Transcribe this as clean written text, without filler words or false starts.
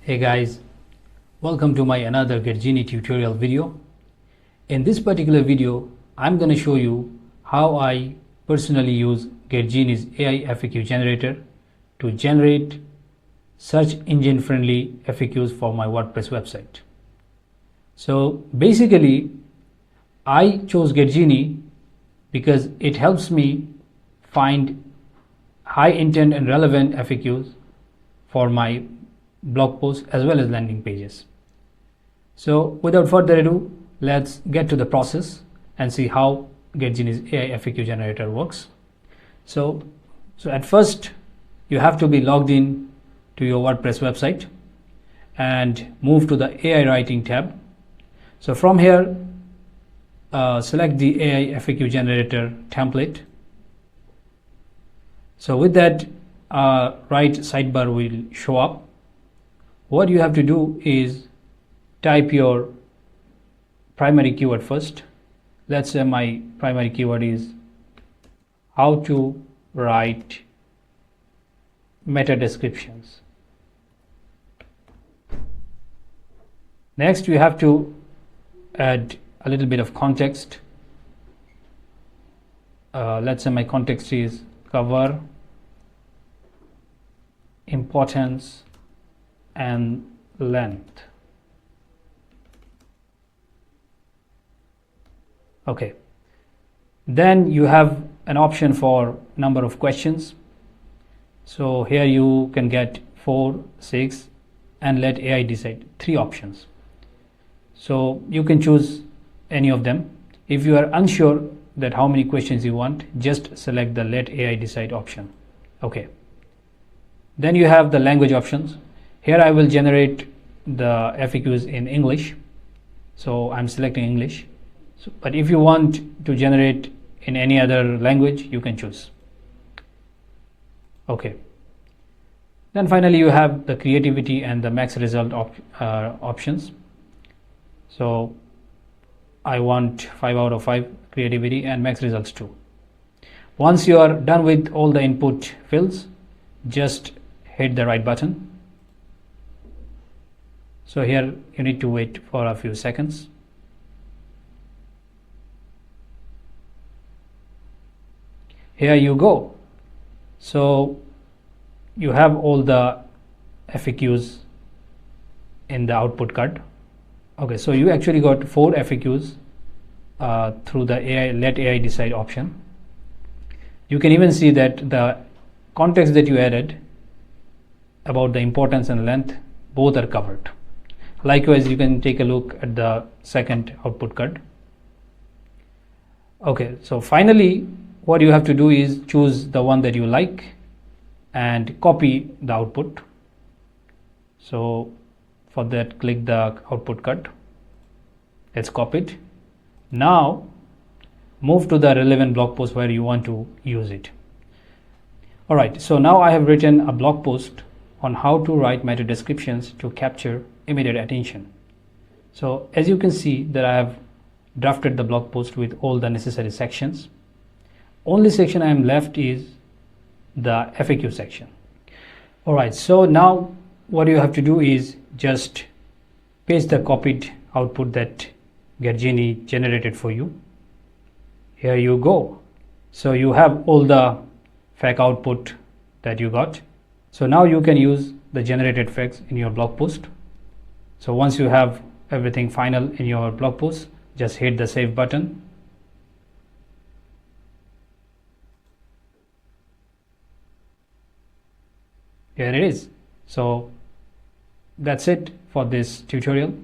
Hey guys, welcome to my another GetGenie tutorial video. In this particular video, I'm going to show you how I personally use GetGenie's AI FAQ generator to generate search engine friendly FAQs for my WordPress website. So basically, I chose GetGenie because it helps me find high intent and relevant FAQs for my blog posts as well as landing pages. So without further ado, let's get to the process and see how GetGenie's AI FAQ generator works. So at first you have to be logged in to your WordPress website and move to the AI writing tab. So from here, select the AI FAQ generator template. So with that, right sidebar will show up. What you have to do is type your primary keyword first. Let's say my primary keyword is how to write meta descriptions. Next, you have to add a little bit of context. Let's say my context is cover, importance, and length. Okay, then you have an option for number of questions. So here you can get 4, 6, and let AI decide, 3 options. So you can choose any of them. If you are unsure that how many questions you want, just select the let AI decide option. Okay, then you have the language options. Here I will generate the FAQs in English, so I'm selecting English. But if you want to generate in any other language, you can choose. Okay. Then finally you have the creativity and the max result options. So I want 5 out of 5 creativity and max results too. Once you are done with all the input fields, just hit the right button. So here you need to wait for a few seconds. Here you go. So you have all the FAQs in the output card. Okay, so you actually got 4 FAQs through the AI let AI decide option. You can even see that the context that you added about the importance and length, both are covered. Likewise, you can take a look at the second output card. Okay, so finally what you have to do is choose the one that you like and copy the output. So for that, click the output card. It's copied. Now move to the relevant blog post where you want to use it. Alright, so now I have written a blog post on how to write meta descriptions to capture immediate attention. So as you can see that I have drafted the blog post with all the necessary sections. Only section I am left is the FAQ section. Alright, so now what you have to do is just paste the copied output that GetGenie generated for you. Here you go. So you have all the FAQ output that you got. So now you can use the generated facts in your blog post. So once you have everything final in your blog post, just hit the save button. Here it is. So that's it for this tutorial.